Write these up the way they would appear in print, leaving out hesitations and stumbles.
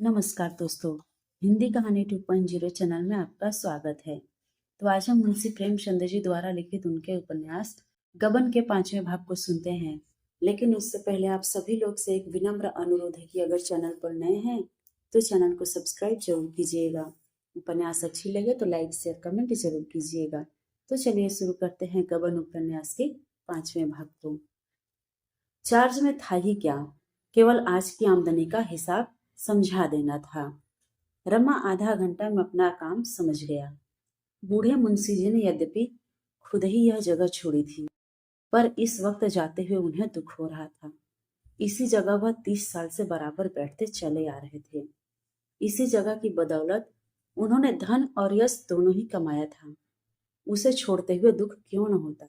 नमस्कार दोस्तों। हिंदी कहानी 2.0 चैनल में आपका स्वागत है। तो आज हम मुंशी प्रेमचंद जी द्वारा लिखित उनके उपन्यास गबन के 5वें भाग को सुनते हैं। लेकिन उससे पहले आप सभी लोग से एक विनम्र अनुरोध है कि अगर चैनल पर नए हैं तो चैनल को सब्सक्राइब जरूर कीजिएगा। उपन्यास अच्छी लगे तो लाइक शेयर कमेंट जरूर कीजिएगा। तो चलिए शुरू करते हैं गबन उपन्यास के 5वें भाग को। चार्ज में था ही क्या, केवल आज की आमदनी का हिसाब समझा देना था। रमा आधा घंटा में अपना काम समझ गया। बूढ़े मुंशी जी ने यद्यपि खुद ही यह जगह छोड़ी थी, पर इस वक्त जाते हुए उन्हें दुख हो रहा था। इसी जगह वह 30 साल से बराबर बैठते चले आ रहे थे। इसी जगह की बदौलत उन्होंने धन और यश दोनों ही कमाया था। उसे छोड़ते हुए दुख क्यों न होता।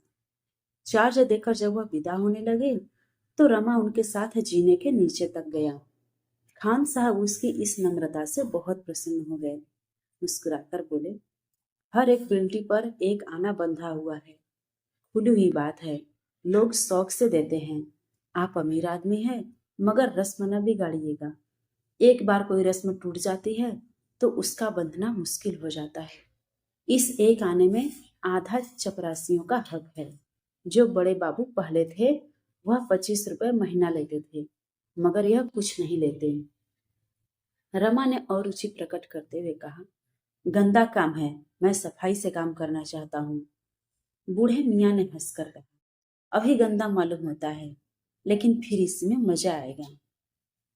चार्ज देकर जब वह विदा होने लगे तो रमा उनके साथ जीने के नीचे तक गया। खान साहब उसकी इस नम्रता से बहुत प्रसन्न हो गए। मुस्कुराकर बोले, हर एक बिल्टी पर एक आना बंधा हुआ है। खुली हुई बात है, लोग शौक से देते हैं। आप अमीर आदमी हैं, मगर रस्म न बिगाड़िएगा। एक बार कोई रस्म टूट जाती है तो उसका बंधना मुश्किल हो जाता है। इस एक आने में आधा चपरासियों का हक है। जो बड़े बाबू पहले थे वह 25 रुपए महीना लेते थे, मगर यह कुछ नहीं लेते। रमा ने और रुचि प्रकट करते हुए कहा, गंदा काम है, मैं सफाई से काम करना चाहता हूँ। बूढ़े मियाँ ने हंसकर कहा, अभी गंदा मालूम होता है, लेकिन फिर इसमें मजा आएगा।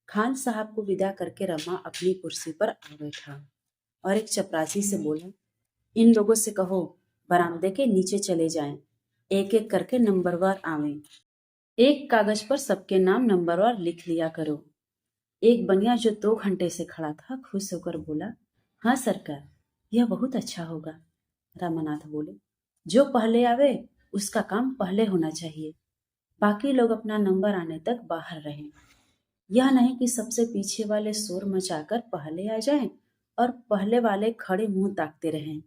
खान साहब को विदा करके रमा अपनी कुर्सी पर आ बैठा और एक चपरासी से बोला, इन लोगों से कहो बरामदे के नीचे चले जाएं, एक एक करके नंबरवार आवें। एक कागज पर सबके नाम नंबरवार लिख लिया करो। एक बनिया जो 2 घंटे से खड़ा था खुश होकर बोला, हाँ सरकार, यह बहुत अच्छा होगा। रामानाथ बोले, जो पहले आवे उसका काम पहले होना चाहिए, बाकी लोग अपना नंबर आने तक बाहर रहें। यह नहीं कि सबसे पीछे वाले शोर मचाकर पहले आ जाएं और पहले वाले खड़े मुंह ताकते रहें।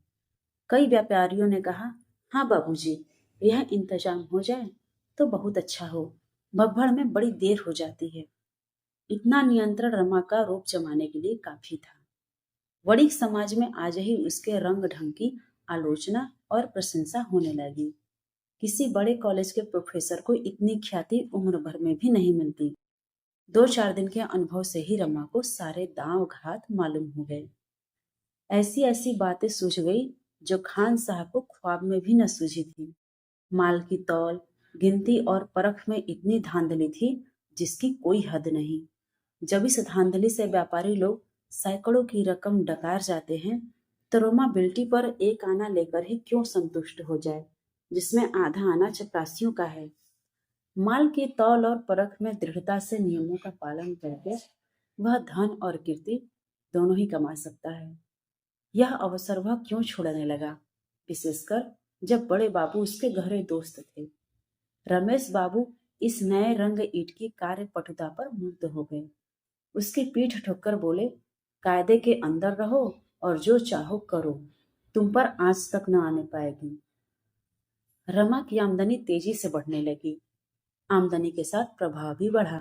कई व्यापारियों ने कहा, हाँ बाबूजी, यह इंतजाम हो जाए तो बहुत अच्छा हो, भगभड़ में बड़ी देर हो जाती है। इतना नियंत्रण रमा का रूप जमाने के लिए काफी था। वणिक समाज में आज ही उसके रंग ढंग की आलोचना और प्रशंसा होने लगी। किसी बड़े कॉलेज के प्रोफेसर को इतनी ख्याति उम्र भर में भी नहीं मिलती। 2-4 दिन के अनुभव से ही रमा को सारे दांव घात मालूम हो गए। ऐसी ऐसी बातें सूझ गई जो खान साहब को ख्वाब में भी न सूझी थी। माल की तौल, गिनती और परख में इतनी धांधली थी जिसकी कोई हद नहीं। जब इस धांधली से व्यापारी लोग सैकड़ों की रकम डकार जाते हैं तो रोमा बिल्टी पर एक आना लेकर ही क्यों संतुष्ट हो जाए, जिसमें आधा आना चपरासियों का है। माल की तौल और परख में दृढ़ता से नियमों का पालन करके वह धन और कीर्ति दोनों ही कमा सकता है। यह अवसर वह क्यों छोड़ने लगा, विशेषकर जब बड़े बाबू उसके गहरे दोस्त थे। रमेश बाबू इस नए रंग ईट की कार्य पटुता पर मुग्ध हो गए। उसकी पीठ ठोकर बोले, कायदे के अंदर रहो और जो चाहो करो, तुम पर आंच तक न आने पाएगी। रमा की आमदनी तेजी से बढ़ने लगी। आमदनी के साथ प्रभाव भी बढ़ा।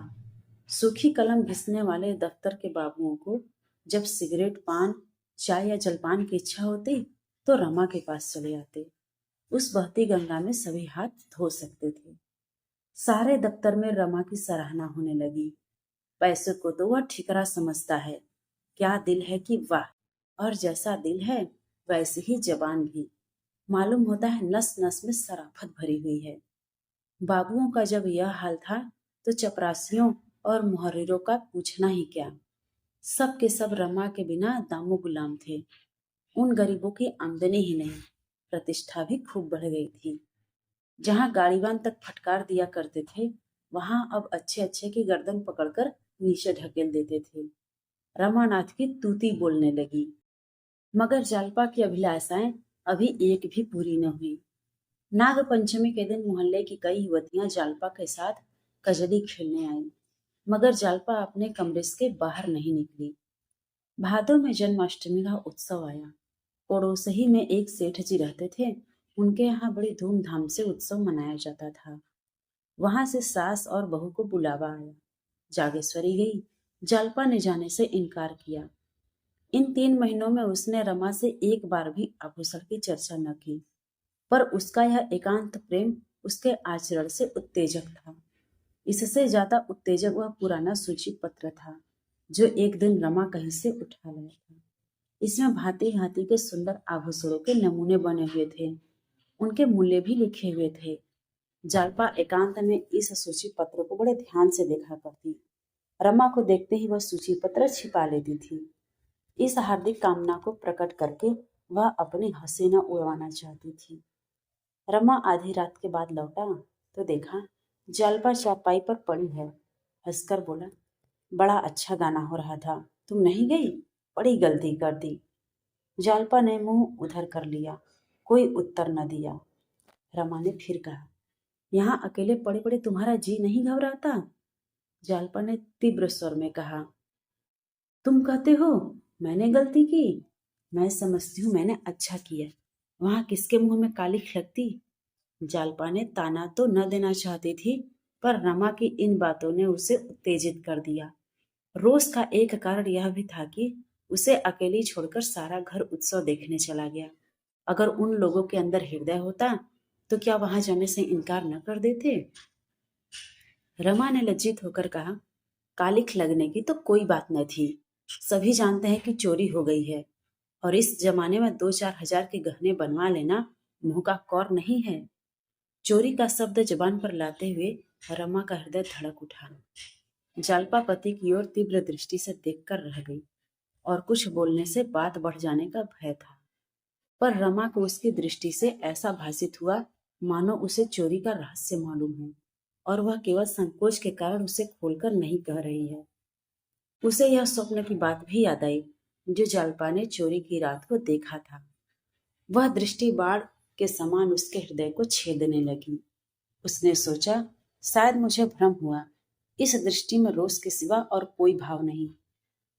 सूखी कलम घिसने वाले दफ्तर के बाबुओं को जब सिगरेट, पान, चाय या जलपान की इच्छा होती तो रमा के पास चले आते। उस बहती गंगा में सभी हाथ धो सकते थे। सारे दफ्तर में रमा की सराहना होने लगी। पैसे को तो वह ठिकरा समझता है, क्या दिल है कि वाह, और जैसा दिल है वैसे ही जबान भी। मालूम होता है नस नस में शराफत भरी हुई है। बाबुओं का जब यह हाल था तो चपरासियों और मुहर्रिरों का पूछना ही क्या। सब के सब रमा के बिना दामो गुलाम थे। उन गरीबों की आमदनी ही नहीं, प्रतिष्ठा भी खूब बढ़ गई थी। जहां गाड़ीवान तक फटकार दिया करते थे वहां अब अच्छे अच्छे की गर्दन पकड़कर नीचे ढकेल देते थे। रमानाथ की तूती बोलने लगी, मगर जालपा की अभिलाषाएं अभी एक भी पूरी न हुई। नाग पंचमी के दिन मोहल्ले की कई युवतियां जालपा के साथ कजरी खेलने आई, मगर जालपा अपने कमरे के बाहर नहीं निकली। भादों में जन्माष्टमी का उत्सव आया। पड़ोस ही में एक सेठ जी रहते थे, उनके यहाँ बड़ी धूमधाम से उत्सव मनाया जाता था। वहां से सास और बहू को बुलावा आया। जागेश्वरी गई जालपा ने जाने से इनकार किया। इन 3 महीनों में उसने रमा से एक बार भी आभूषण की चर्चा न की, पर उसका यह एकांत प्रेम उसके आचरण से उत्तेजक था। इससे ज्यादा उत्तेजक वह पुराना सूची पत्र था जो एक दिन रमा कहीं से उठा लाया था। इसमें भांति भांति के सुंदर आभूषणों के नमूने बने हुए थे, उनके मूल्य भी लिखे हुए थे। जालपा एकांत में इस सूची पत्र को बड़े ध्यान से देखा करती। रमा को देखते ही वह सूची पत्र छिपा लेती थी। इस हार्दिक कामना को प्रकट करके वह अपनी हंसी न उड़वाना चाहती थी। रमा आधी रात के बाद लौटा तो देखा जालपा चारपाई पर पड़ी है। हंसकर बोला, बड़ा अच्छा गाना हो रहा था, तुम नहीं गई? बड़ी गलती कर दी। जालपा ने मुंह उधर कर लिया, कोई उत्तर न दिया। रमा ने फिर कहा, यहाँ अकेले पड़े पड़े तुम्हारा जी नहीं घबराता? जालपा ने तीव्र स्वर में कहा, तुम कहते हो मैंने गलती की? मैं समझती हूँ मैंने अच्छा किया। वहां किसके मुंह में कालिख लगती? जालपा ने ताना तो न देना चाहती थी, पर रमा की इन बातों ने उसे उत्तेजित कर दिया। रोष का एक कारण यह भी था कि उसे अकेली छोड़कर सारा घर उत्सव देखने चला गया। अगर उन लोगों के अंदर हृदय होता तो क्या वहां जाने से इनकार न कर देते? रमा ने लज्जित होकर कहा, कालिख लगने की तो कोई बात न थी। सभी जानते हैं कि चोरी हो गई है, और इस जमाने में 2-4 हजार के गहने बनवा लेना मुंह का कौर नहीं है। चोरी का शब्द जबान पर लाते हुए रमा का हृदय धड़क उठा। जालपा पति की ओर तीव्र दृष्टि से देखकर रह गई और कुछ बोलने से बात बढ़ जाने का भय था, पर रमा को उसकी दृष्टि से ऐसा भासित हुआ मानो उसे चोरी का रहस्य मालूम है और वह केवल संकोच के कारण उसे खोलकर नहीं कह रही है। उसे यह स्वप्न की बात भी याद आई जो जालपा ने चोरी की रात को देखा था। वह दृष्टि बाढ़ के समान उसके हृदय को छेदने लगी। उसने सोचा, शायद मुझे भ्रम हुआ, इस दृष्टि में रोष के सिवा और कोई भाव नहीं।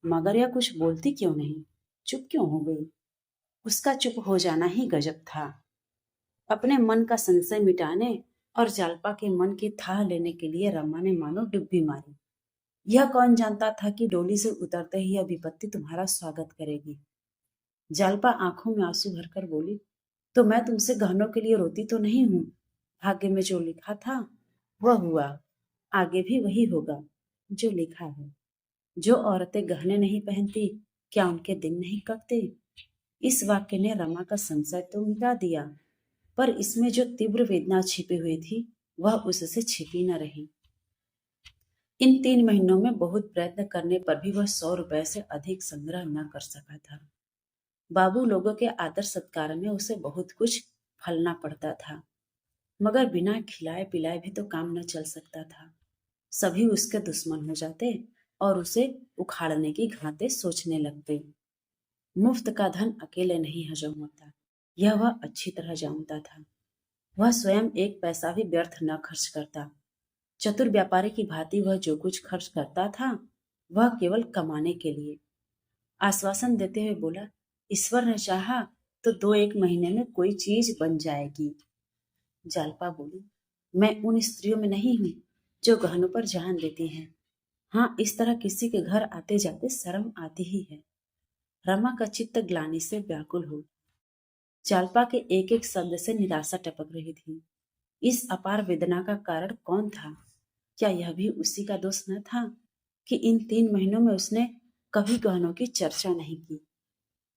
मगर यह कुछ बोलती क्यों नहीं, चुप क्यों हो गई? उसका चुप हो जाना ही गजब था। अपने मन का संशय मिटाने और जालपा के मन की थाह लेने के लिए रमा ने मानो डुब्बी मारी। यह कौन जानता था कि डोली से उतरते ही यह विपत्ति तुम्हारा स्वागत करेगी। जालपा आंखों में आंसू भरकर बोली, तो मैं तुमसे गहनों के लिए रोती तो नहीं हूँ। भाग्य में जो लिखा था वह हुआ, आगे भी वही होगा जो लिखा है। जो औरतें गहने नहीं पहनती, क्या उनके दिन नहीं कटते? इस वाक्य ने रमा का संशय तो मिटा दिया, पर इसमें जो तीव्र वेदना छिपी हुई थी वह उससे छिपी न रही। इन 3 महीनों में बहुत प्रयत्न करने पर भी वह 100 रुपए से अधिक संग्रह न कर सका था। बाबू लोगों के आदर सत्कार में उसे बहुत कुछ फलना पड़ता था, मगर बिना खिलाए पिलाए भी तो काम न चल सकता था। सभी उसके दुश्मन हो जाते और उसे उखाड़ने की घातें सोचने लगते। मुफ्त का धन अकेले नहीं हजम होता, यह वह अच्छी तरह जानता था। वह स्वयं एक पैसा भी व्यर्थ न खर्च करता। चतुर व्यापारी की भांति वह जो कुछ खर्च करता था वह केवल कमाने के लिए। आश्वासन देते हुए बोला, ईश्वर ने चाहा तो 2-1 महीने में कोई चीज बन जाएगी। जालपा बोली, मैं उन स्त्रियों में नहीं हूं जो गहनों पर जान देती हैं। हाँ, इस तरह किसी के घर आते जाते शर्म आती ही है। रमा का चित्त ग्लानि से व्याकुल हो। जालपा के एक एक शब्द से निराशा टपक रही थी। इस अपार वेदना का कारण कौन था? क्या यह भी उसी का दोष न था कि इन 3 महीनों में उसने कभी गहनों की चर्चा नहीं की?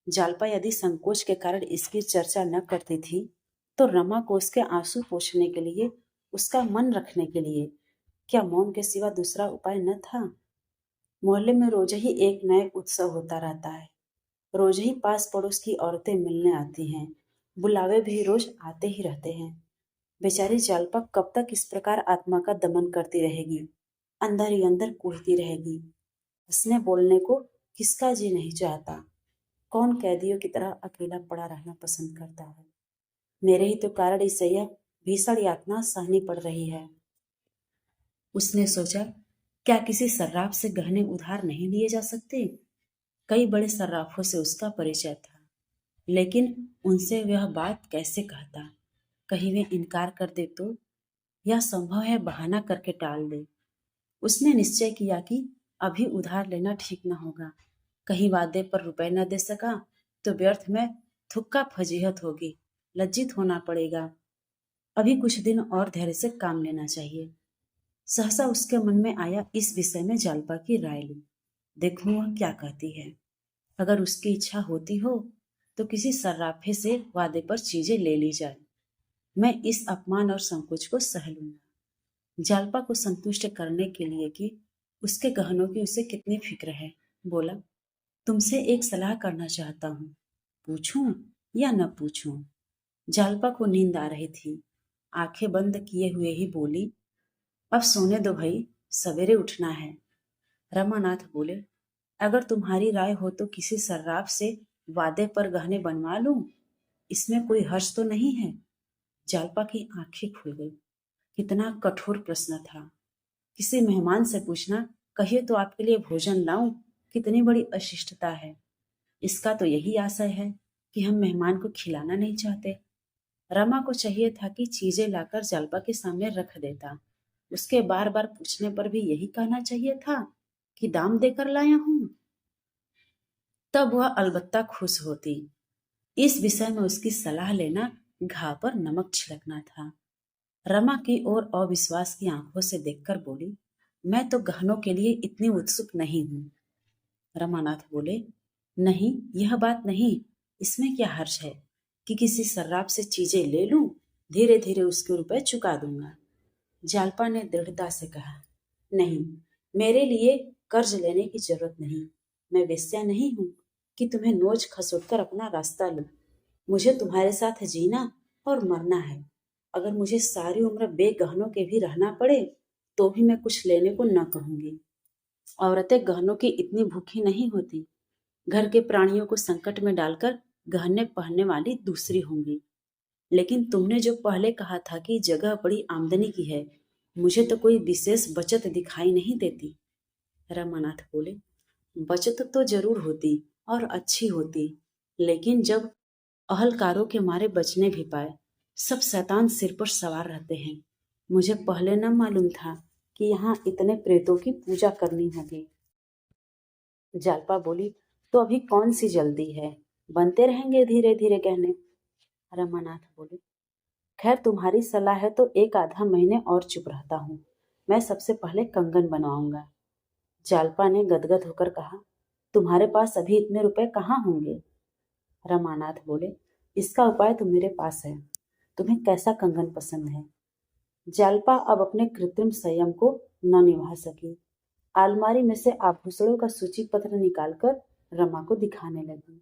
जालपा यदि संकोच के कारण इसकी चर्चा न करती थी तो रमा को उसके आंसू पोंछने के लिए, उसका मन रखने के लिए क्या मौन के सिवा दूसरा उपाय न था? मोहल्ले में रोज ही एक नए उत्सव होता रहता है। रोज ही पास पड़ोस की औरतें मिलने आती हैं, बुलावे भी रोज आते ही रहते हैं। बेचारी जालपा कब तक इस प्रकार आत्मा का दमन करती रहेगी, अंदर ही अंदर कूदती रहेगी। हंसने बोलने को किसका जी नहीं चाहता? कौन कैदियों की तरह अकेला पड़ा रहना पसंद करता है? मेरे ही तो कारण इसे यह भीषण यातना सहनी पड़ रही है। उसने सोचा, क्या किसी सर्राफ से गहने उधार नहीं लिए जा सकते? कई बड़े सर्राफों से उसका परिचय था, लेकिन उनसे वह बात कैसे कहता? कहीं वे इनकार कर दे तो? यह संभव है बहाना करके टाल दे। उसने निश्चय किया कि अभी उधार लेना ठीक न होगा। कहीं वादे पर रुपए न दे सका तो व्यर्थ में थुक्का फजीहत होगी, लज्जित होना पड़ेगा। अभी कुछ दिन और धैर्य से काम लेना चाहिए। सहसा उसके मन में आया इस विषय में जालपा की राय लूं, देखूं वह क्या कहती है। अगर उसकी इच्छा होती हो तो किसी सर्राफे से वादे पर चीजें ले ली जाए। मैं इस अपमान और संकोच को सह लूंगा। जालपा को संतुष्ट करने के लिए कि उसके गहनों की उसे कितनी फिक्र है, बोला, तुमसे एक सलाह करना चाहता हूँ, पूछूं या न पूछूं। जालपा को नींद आ रही थी। आंखें बंद किए हुए ही बोली, अब सोने दो भाई, सवेरे उठना है। रमानाथ बोले, अगर तुम्हारी राय हो तो किसी सर्राफ से वादे पर गहने बनवा लूं, इसमें कोई हर्ष तो नहीं है। जालपा की आंखें खुल गई। कितना कठोर प्रश्न था। किसी मेहमान से पूछना, कहिए तो आपके लिए भोजन लाऊं, कितनी बड़ी अशिष्टता है। इसका तो यही आशय है कि हम मेहमान को खिलाना नहीं चाहते। रमा को चाहिए था कि चीजें लाकर जालपा के सामने रख देता। उसके बार बार पूछने पर भी यही कहना चाहिए था कि दाम देकर लाया हूं। तब वह अलबत्ता खुश होती। इस विषय में उसकी सलाह लेना घाव पर नमक छिड़कना था। रमा की ओर अविश्वास की आंखों से देखकर बोली, मैं तो गहनों के लिए इतनी उत्सुक नहीं हूं। रमानाथ बोले, नहीं, यह बात नहीं, इसमें क्या हर्ष है कि किसी सर्राफ से चीजें ले लूं, धीरे धीरे उसके रुपए चुका दूंगा। जालपा ने दृढ़ता से कहा, नहीं, मेरे लिए कर्ज लेने की जरूरत नहीं। मैं वेश्या नहीं हूं कि तुम्हें नोच खसोट कर अपना रास्ता लूं। मुझे तुम्हारे साथ जीना और मरना है। अगर मुझे सारी उम्र बेगहनों के भी रहना पड़े तो भी मैं कुछ लेने को न कहूंगी। औरतें गहनों की इतनी भूखी नहीं होती। घर के प्राणियों को संकट में डालकर गहने पहनने वाली दूसरी होंगी। लेकिन तुमने जो पहले कहा था कि जगह बड़ी आमदनी की है, मुझे तो कोई विशेष बचत दिखाई नहीं देती। रमानाथ बोले, बचत तो जरूर होती और अच्छी होती, लेकिन जब अहलकारों के मारे बचने भी पाए, सब शैतान सिर पर सवार रहते हैं। मुझे पहले न मालूम था कि यहाँ इतने प्रेतों की पूजा करनी होगी। जालपा बोली, तो अभी कौन सी जल्दी है, बनते रहेंगे धीरे धीरे गहने। रमानाथ बोले, खैर तुम्हारी सलाह है तो एक आधा महीने और चुप रहता हूँ। मैं सबसे पहले कंगन बनवाऊंगा। जालपा ने गदगद होकर कहा, तुम्हारे पास अभी इतने रुपए कहाँ होंगे। रमानाथ बोले, इसका उपाय तो मेरे पास है। तुम्हें कैसा कंगन पसंद है। जालपा अब अपने कृत्रिम संयम को न निभा सकी। अलमारी में से आभूषणों का सूची पत्र निकालकर रमा को दिखाने लगी।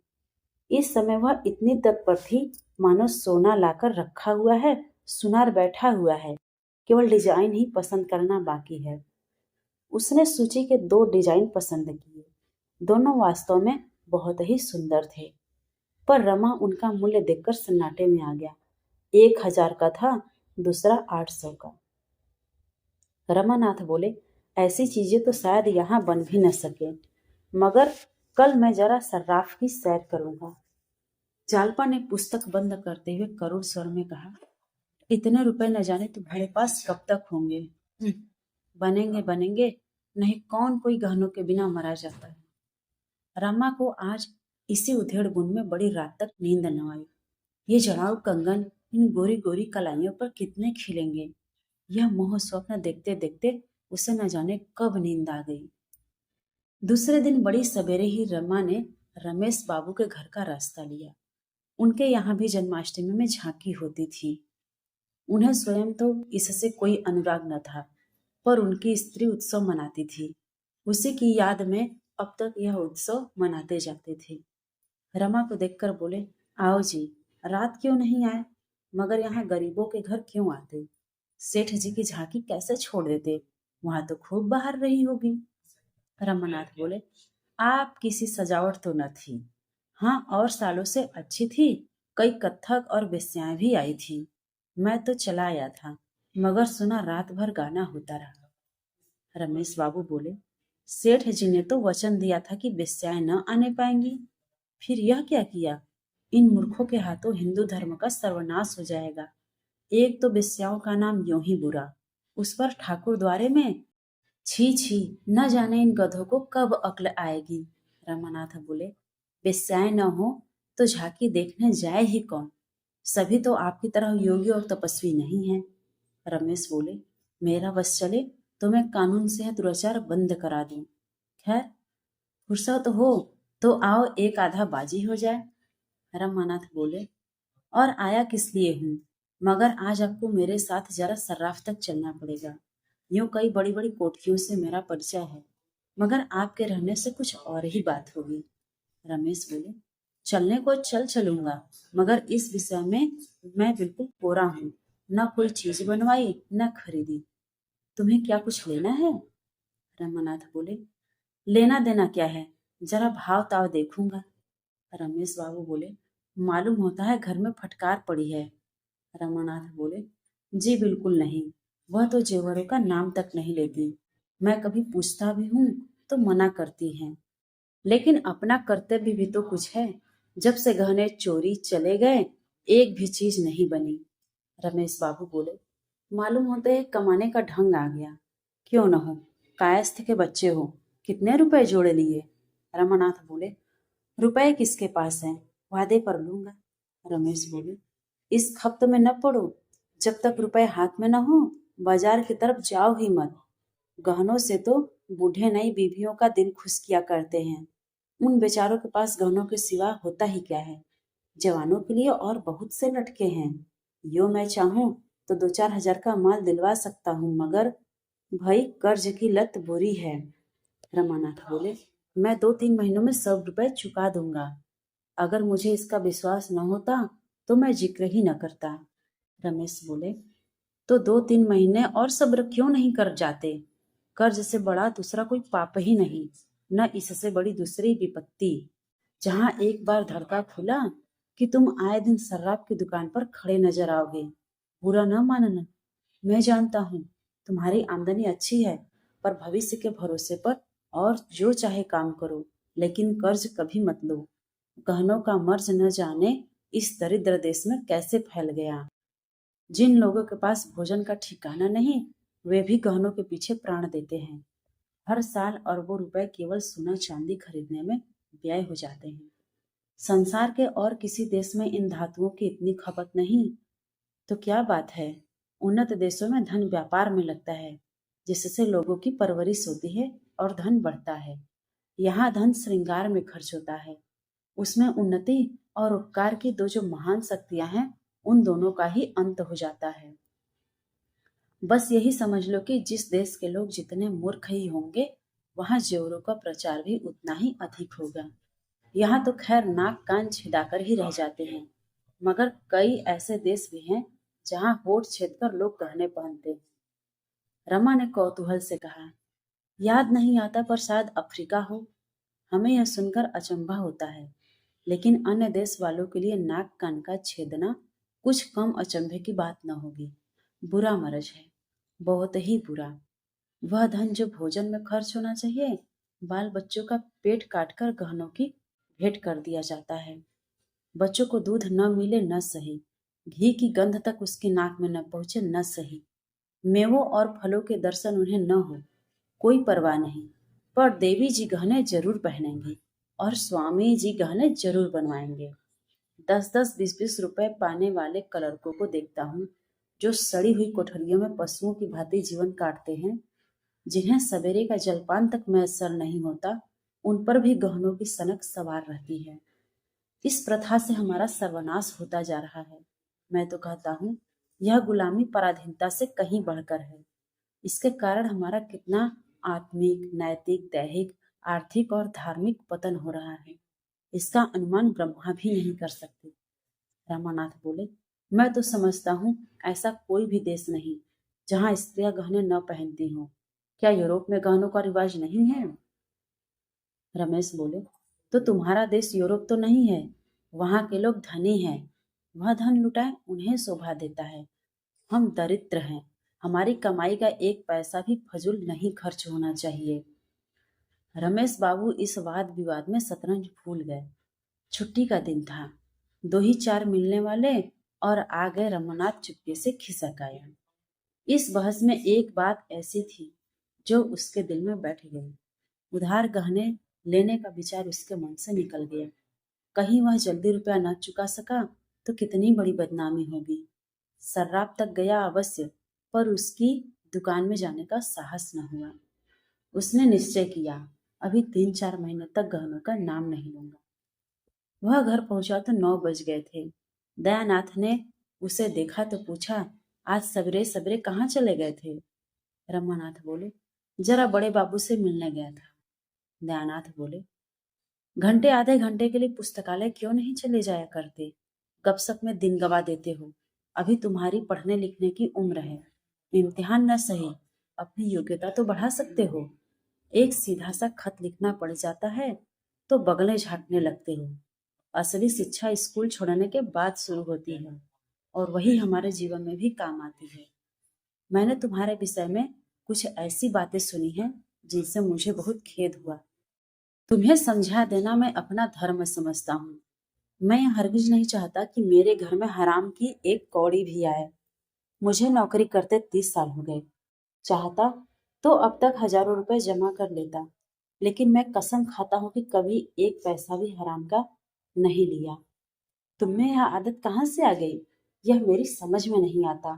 इस समय वह इतनी तत्पर थी मानो सोना लाकर रखा हुआ है, सुनार बैठा हुआ है, केवल डिजाइन ही पसंद करना बाकी है। उसने सूची के 2 डिजाइन पसंद किए। दोनों वास्तव में बहुत ही सुंदर थे, पर रमा उनका मूल्य देखकर सन्नाटे में आ गया। 1000 का था, दूसरा 800 का। रमानाथ बोले, ऐसी चीजें तो शायद यहाँ बन भी न सके, मगर कल मैं जरा सर्राफ की सैर करूंगा। जालपा ने पुस्तक बंद करते हुए करुण स्वर में कहा, इतने रुपए न जाने तुम्हारे पास कब तक होंगे। बनेंगे बनेंगे, नहीं कौन कोई गहनों के बिना मरा जाता है। रमा को आज इसी उधेड़ बुन में बड़ी रात तक नींद न आई। ये जड़ाऊ कंगन इन गोरी गोरी कलाइयों पर कितने खिलेंगे, यह मोह स्वप्न देखते देखते उसे न जाने कब नींद आ गई। दूसरे दिन बड़ी सवेरे ही रमा ने रमेश बाबू के घर का रास्ता लिया। उनके यहाँ भी जन्माष्टमी में झांकी होती थी। उन्हें स्वयं तो इससे कोई अनुराग न था, पर उनकी स्त्री उत्सव मनाती थी। उसी की याद में अब तक यह उत्सव मनाते जाते थे। रमा को देखकर बोले, आओ जी, रात क्यों नहीं आए, मगर यहाँ गरीबों के घर क्यों आते। सेठ जी की झांकी कैसे छोड़ देते, वहां तो खूब बाहर रही होगी। रमानाथ बोले, आप किसी सजावट तो न थी। हाँ, और सालों से अच्छी थी। कई कत्थक और वेश्याएं भी आई थी। मैं तो चला आया था, मगर सुना रात भर गाना होता रहा। रमेश बाबू बोले, सेठ जी ने तो वचन दिया था कि वेश्याएं न आने पाएंगी, फिर यह क्या किया। इन मूर्खों के हाथों हिंदू धर्म का सर्वनाश हो जाएगा। एक तो वेश्याओं का नाम यूं ही बुरा, उस पर ठाकुर द्वारे में छी छी, न जाने इन गधों को कब अक्ल आएगी। रमानाथ बोले, बेस्याएं न हो तो झांकी देखने जाए ही कौन। सभी तो आपकी तरह योगी और तपस्वी नहीं हैं। रमेश बोले, मेरा बस चले तो मैं कानून से यह दुराचार बंद करा दूं। खैर, फुर्सत हो तो आओ एक आधा बाजी हो जाए। रमानाथ बोले, और आया किस लिए हूँ, मगर आज आपको मेरे साथ जरा सर्राफ तक चलना पड़ेगा। यूं कई बड़ी बड़ी कोठरियों से मेरा परिचय है, मगर आपके रहने से कुछ और ही बात होगी। रमेश बोले, चलने को चल चलूंगा, मगर इस विषय में मैं बिल्कुल कोरा हूँ। न कोई चीज बनवाई न खरीदी। तुम्हें क्या कुछ लेना है? रमानाथ बोले, लेना देना क्या है, जरा भाव ताव देखूंगा। रमेश बाबू बोले, मालूम होता है घर में फटकार पड़ी है। रमानाथ बोले, जी बिल्कुल नहीं, वह तो जेवरों का नाम तक नहीं लेती। मैं कभी पूछता भी हूँ तो मना करती हैं। लेकिन अपना कर्तव्य भी तो कुछ है। जब से गहने चोरी चले गए, एक भी चीज नहीं बनी। रमेश बाबू बोले, मालूम होता है कमाने का ढंग आ गया। क्यों न हो, कायस्थ के बच्चे हो। कितने रुपए जोड़े लिए? रमानाथ बोले, रुपए किसके पास हैं, वादे पर लूंगा। रमेश बोले, इस खप्त में न पड़ो। जब तक रुपए हाथ में न हो, बाजार की तरफ जाओ ही मत। गहनों से तो बूढ़े नई बीवियों का दिल खुश किया करते हैं। उन बेचारों के पास गहनों के सिवा होता ही क्या है। जवानों के लिए और बहुत से लटके हैं। यो मैं चाहूं तो 2-4 हजार का माल दिलवा सकता हूँ, मगर भाई कर्ज की लत बुरी है। रमानाथ बोले, मैं 2-3 महीनों में सब रुपए चुका दूंगा। अगर मुझे इसका विश्वास न होता तो मैं जिक्र ही न करता। रमेश बोले, तो 2-3 महीने और सब्र क्यों नहीं कर जाते? कर्ज से बड़ा दूसरा कोई पाप ही नहीं, न इससे बड़ी दूसरी विपत्ति। जहां एक बार धड़का खुला कि तुम आए दिन शराब की दुकान पर खड़े नजर आओगे। बुरा न मानना, मैं जानता हूँ तुम्हारी आमदनी अच्छी है, पर भविष्य के भरोसे पर और जो चाहे काम करो, लेकिन कर्ज कभी मत लो। गहनों का मर्ज न जाने इस दरिद्र देश में कैसे फैल गया। जिन लोगों के पास भोजन का ठिकाना नहीं, वे भी गहनों के पीछे प्राण देते हैं। हर साल अरबों रुपए केवल सोना चांदी खरीदने में व्यय हो जाते हैं। संसार के और किसी देश में इन धातुओं की इतनी खपत नहीं, तो क्या बात है। उन्नत देशों में धन व्यापार में लगता है, जिससे लोगों की परवरिश होती है और धन बढ़ता है। यहाँ धन श्रृंगार में खर्च होता है। उसमें उन्नति और उपकार की दो जो महान शक्तियां हैं, उन दोनों का ही अंत हो जाता है। बस यही समझ लो कि जिस देश के लोग जितने मूर्ख ही होंगे, वहां जेवरों का प्रचार भी उतना ही अधिक होगा। यहाँ तो खैर नाक कान छिदाकर ही रह जाते हैं, मगर कई ऐसे देश भी हैं जहाँ होठ छेद कर लोग गहने पहनते हैं। रमा ने कौतूहल से कहा, याद नहीं आता पर शायद अफ्रीका हो। हमें यह सुनकर अचंभा होता है, लेकिन अन्य देश वालों के लिए नाक कान का छेदना कुछ कम अचंभे की बात न होगी। बुरा मरज है, बहुत ही बुरा। वह धन जो भोजन में खर्च होना चाहिए, बाल बच्चों का पेट काटकर गहनों की भेंट कर दिया जाता है। बच्चों को दूध न मिले न सही, घी की गंध तक उसकी नाक में न पहुंचे न सही, मेवों और फलों के दर्शन उन्हें न हो, कोई परवाह नहीं। पर देवी जी गहने जरूर पहनेंगी और स्वामी जी गहने जरूर बनवाएंगे। 10-10, 20-20 रुपए पाने वाले कलरकों को देखता हूँ, जो सड़ी हुई कोठरियों में पशुओं की भांति जीवन काटते हैं। जिन्हें सवेरे का जलपान तक मैसर नहीं होता, उन पर भी गहनों की सनक सवार रहती है। इस प्रथा से हमारा सर्वनाश होता जा रहा है। मैं तो कहता हूँ, यह गुलामी पराधीनता से कहीं बढ़कर है। इसके कारण हमारा कितना आत्मिक, नैतिक, दैहिक, आर्थिक और धार्मिक पतन हो रहा है, इसका अनुमान ब्रह्मा भी नहीं कर सकते। रामानाथ बोले, मैं तो समझता हूँ ऐसा कोई भी देश नहीं जहाँ स्त्रियां गहने न पहनती हों। क्या यूरोप में गहनों का रिवाज नहीं है? रमेश बोले, तो तुम्हारा देश यूरोप तो नहीं है। वहां के लोग धनी हैं, वह धन लुटाए उन्हें शोभा देता है। हम दरिद्र हैं, हमारी कमाई का एक पैसा भी फजूल नहीं खर्च होना चाहिए। रमेश बाबू इस वाद विवाद में शतरंज भूल गए। छुट्टी का दिन था, 2 ही 4 मिलने वाले और आ गए। रमनाथ चुपके से खिसक आया। इस बहस में एक बात ऐसी थी जो उसके दिल में बैठ गई। उधार गहने लेने का विचार उसके मन से निकल गया। कहीं वह जल्दी रुपया न चुका सका तो कितनी बड़ी बदनामी होगी। सर्राफ तक गया अवश्य, पर उसकी दुकान में जाने का साहस न हुआ। उसने निश्चय किया, अभी 3-4 महीने तक गहनों का नाम नहीं लूंगा। वह घर पहुंचा तो 9 बज गए थे। दयानाथ ने उसे देखा तो पूछा, आज सवेरे सवेरे कहाँ चले गए थे? रमानाथ बोले, जरा बड़े बाबू से मिलने गया था। दयानाथ बोले, घंटे आधे घंटे के लिए पुस्तकालय क्यों नहीं चले जाया करते? गपसप में दिन गवा देते हो। अभी तुम्हारी पढ़ने लिखने की उम्र है। इम्तिहान न सही, अपनी योग्यता तो बढ़ा सकते हो। एक सीधा सा खत लिखना पड़ जाता है तो बगलें झाँकने लगते हो। असली शिक्षा स्कूल छोड़ने के बाद शुरू होती है और वही हमारे जीवन में भी काम आती है। मैंने तुम्हारे विषय में कुछ ऐसी बातें सुनी हैं जिनसे मुझे बहुत खेद हुआ। तुम्हें समझा देना मैं अपना धर्म समझता हूँ। मैं हरगिज नहीं चाहता कि मेरे घर में हराम की एक कौड़ी भी आए। मुझे नौकरी करते 30 साल हो गए। चाहता तो अब तक हजारों रुपए जमा कर लेता, लेकिन मैं कसम खाता हूँ कि कभी एक पैसा भी हराम का नहीं लिया। तुम्हें यह आदत कहाँ से आ गई, यह मेरी समझ में नहीं आता।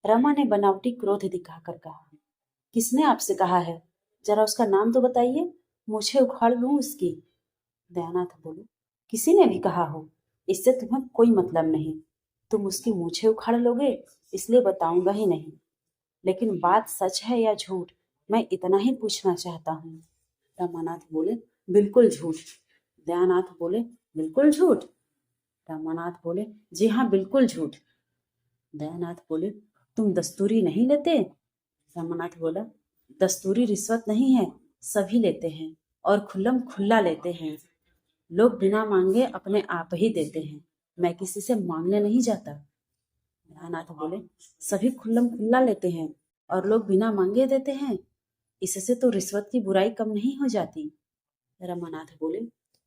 रमा ने बनावटी क्रोध दिखाकर कहा, किसने आपसे कहा है? जरा उसका नाम तो बताइए, मुझे उखाड़ लूं उसकी। दयानाथ बोले, किसी ने भी कहा हो, इससे तुम्हें कोई मतलब नहीं। तुम उसकी मूछें उखाड़ लोगे, इसलिए बताऊंगा ही नहीं। लेकिन बात सच है या झूठ, मैं इतना ही पूछना चाहता हूँ। रमानाथ बोले, बिल्कुल झूठ। दयानाथ बोले, बिल्कुल झूठ। रमानाथ बोले, जी हाँ, बिल्कुल झूठ। दयानाथ बोले, तुम दस्तूरी नहीं लेते? रमानाथ बोला, दस्तूरी रिश्वत नहीं है, सभी लेते हैं और खुल्लम खुल्ला लेते हैं। लोग बिना मांगे अपने आप ही देते हैं, मैं किसी से मांगने नहीं जाता। दयानाथ बोले, सभी खुल्लम खुल्ला लेते हैं और लोग बिना मांगे देते हैं, इससे तो रिश्वत की बुराई कम नहीं हो जाती। रमानाथ बोले,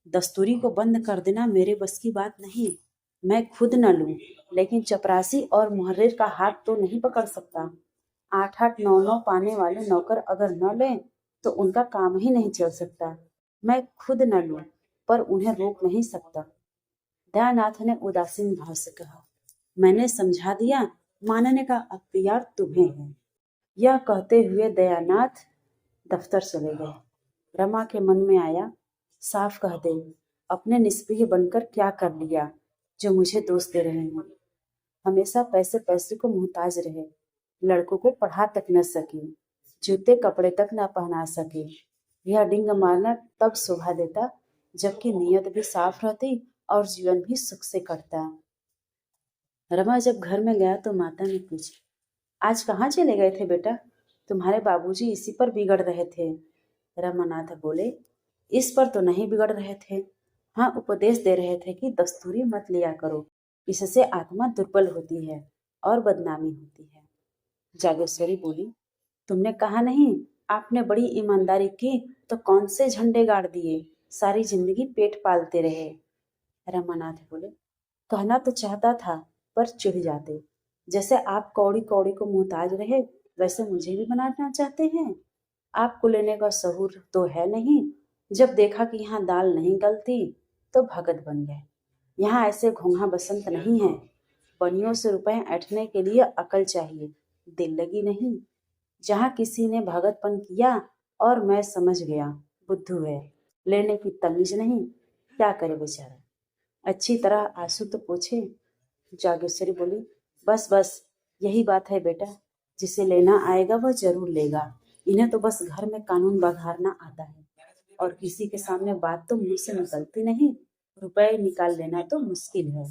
दस्तूरी को बंद कर देना मेरे बस की बात नहीं। मैं खुद न लूं, लेकिन चपरासी और मुहर्रिर का हाथ तो नहीं पकड़ सकता। 8-8, 9-9 पाने वाले नौकर अगर न लें तो उनका काम ही नहीं चल सकता। मैं खुद न लूं, पर उन्हें रोक नहीं सकता। दयानाथ ने उदासीन भाव से कहा, मैंने समझा दिया, मानने का अख्तियार तुम्हें है। यह कहते हुए दयानाथ दफ्तर चले गए। रमा के मन में आया, साफ कह दे, अपने निष्क्रिय बनकर क्या कर लिया जो मुझे दोष दे रहे हैं। हमेशा पैसे पैसे को मोहताज रहे, लड़कों को पढ़ा तक न सके, जूते कपड़े तक न पहना सके। यह डिंग मारना तब शोभा देता जबकि नीयत भी साफ रहती और जीवन भी सुख से कटता। रमा जब घर में गया तो माता ने पूछा, आज कहाँ चले गए थे बेटा? तुम्हारे बाबूजी इसी पर बिगड़ रहे थे। रमानाथ बोले, इस पर तो नहीं बिगड़ रहे थे, हाँ उपदेश दे रहे थे कि दस्तूरी मत लिया करो, इससे आत्मा दुर्बल होती है और बदनामी होती है। जागेश्वरी बोली, तुमने कहा नहीं, आपने बड़ी ईमानदारी की तो कौन से झंडे गाड़ दिए, सारी जिंदगी पेट पालते रहे। रमानाथ बोले, कहना तो चाहता था पर चिढ़ जाते। जैसे आप कौड़ी कौड़ी को मोहताज रहे, वैसे मुझे भी बनाना चाहते हैं। आपको लेने का सहूर तो है नहीं। जब देखा कि यहाँ दाल नहीं गलती तो भगत बन गए। यहाँ ऐसे घोंघा बसंत नहीं है। बनियों से रुपए ऐंठने के लिए अकल चाहिए, दिल लगी नहीं। जहाँ किसी ने भगतपन किया और मैं समझ गया, बुद्धू है, लेने की तमीज नहीं, क्या करे बेचारा। अच्छी तरह आंसू तो पोछे। जागेश्वरी बोली, बस बस, यही बात है बेटा, जिसे लेना आएगा वह जरूर लेगा। इन्हें तो बस घर में कानून बघारना आता है और किसी के सामने बात तो मुंह से निकलती नहीं, रुपए निकाल लेना तो मुश्किल है।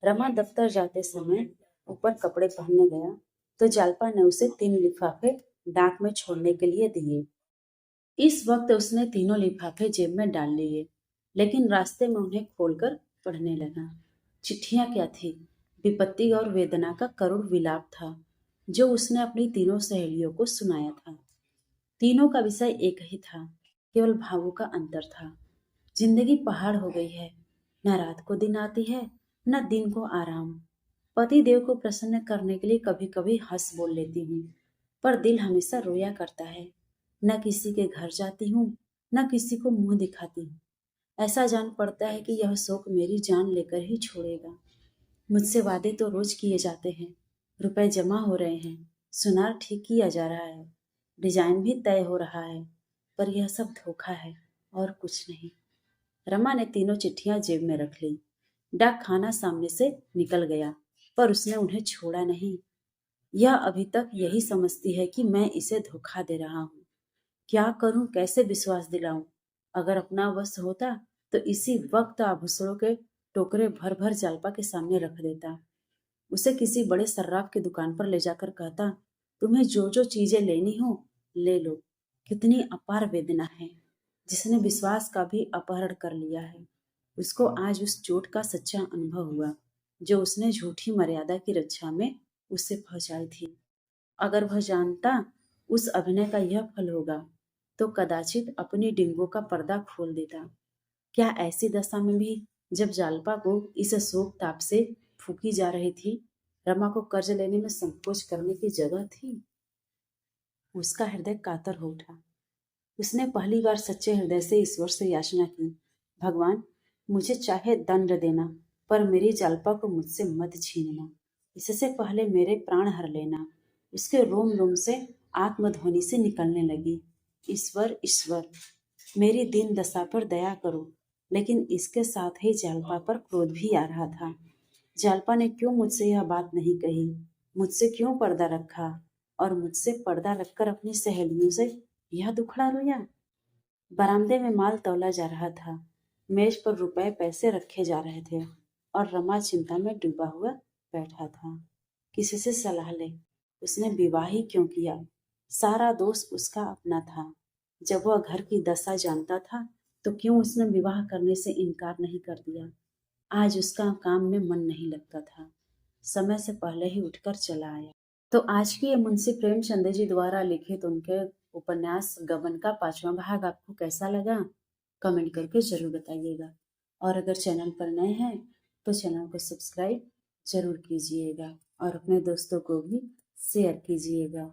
रमा दफ्तर जाते समय ऊपर कपड़े पहनने गया तो जालपा ने उसे 3 लिफाफे डाक में छोड़ने के लिए दिए। इस वक्त उसने तीनों लिफाफे जेब में डाल लिए, लेकिन रास्ते में उन्हें खोलकर पढ़ने लगा। चिट्ठियां क्या थी? विपत्ति और वेदना का करुण विलाप था जो उसने अपनी तीनों सहेलियों को सुनाया था। तीनों का विषय एक ही था, केवल भावों का अंतर था। जिंदगी पहाड़ हो गई है, न रात को दिन आती है न दिन को आराम। पति देव को प्रसन्न करने के लिए कभी कभी हंस बोल लेती हूँ, पर दिल हमेशा रोया करता है। न किसी के घर जाती हूँ, न किसी को मुंह दिखाती हूँ। ऐसा जान पड़ता है कि यह शौक मेरी जान लेकर ही छोड़ेगा। मुझसे वादे तो रोज किए जाते हैं, रुपए जमा हो रहे हैं, सुनार ठीक किया जा रहा है, डिजाइन भी तय हो रहा है, पर यह सब धोखा है और कुछ नहीं। रमा ने तीनों चिट्ठियां जेब में रख ली। डाक खाना सामने से निकल गया, पर उसने उन्हें छोड़ा नहीं। यह अभी तक यही समझती है कि मैं इसे धोखा दे रहा हूँ। क्या करूं, कैसे विश्वास दिलाऊं? अगर अपना वश होता तो इसी वक्त आभूषणों के टोकरे भर भर जालपा के सामने रख देता। उसे किसी बड़े सर्राफ की दुकान पर ले जाकर कहता, तुम्हें जो जो चीजें लेनी हो ले लो। कितनी अपार वेदना है, जिसने विश्वास का भी अपहरण कर लिया है। उसको आज उस चोट का सच्चा अनुभव हुआ जो उसने झूठी मर्यादा की रक्षा में उसे पहुंचाई थी। अगर वह जानता उस अभिनय का यह फल होगा तो कदाचित अपनी डिंगों का पर्दा खोल देता। क्या ऐसी दशा में भी, जब जालपा को इस शोक ताप से फूकी जा रही थी, रमा को कर्ज लेने में संकोच करने की जगह थी? उसका हृदय कातर हो उठा। उसने पहली बार सच्चे हृदय से ईश्वर से याचना की, भगवान, मुझे चाहे दंड देना, पर मेरी जालपा को मुझसे मत छीनना। इससे पहले मेरे प्राण हर लेना। उसके रोम रोम से आत्मध्वनि से निकलने लगी, ईश्वर ईश्वर, मेरी दीन दशा पर दया करो। लेकिन इसके साथ ही जालपा पर क्रोध भी आ रहा था। जालपा ने क्यों मुझसे यह बात नहीं कही? मुझसे क्यों पर्दा रखा? और मुझसे पर्दा रखकर अपनी सहेलियों से यह दुखड़ा रोया? बरामदे में माल तौला जा रहा था, मेज पर रुपए पैसे रखे जा रहे थे और रमा चिंता में डूबा हुआ बैठा था। किसी से सलाह ले, उसने विवाह ही क्यों किया? सारा दोष उसका अपना था। जब वह घर की दशा जानता था तो क्यों उसने विवाह करने से इनकार नहीं कर दिया? आज उसका काम में मन नहीं लगता था, समय से पहले ही उठकर चला आया। तो आज की ये मुंशी प्रेमचंद जी द्वारा लिखित उनके उपन्यास गबन का 5वां भाग आपको कैसा लगा, कमेंट करके जरूर बताइएगा। और अगर चैनल पर नए हैं तो चैनल को सब्सक्राइब जरूर कीजिएगा और अपने दोस्तों को भी शेयर कीजिएगा।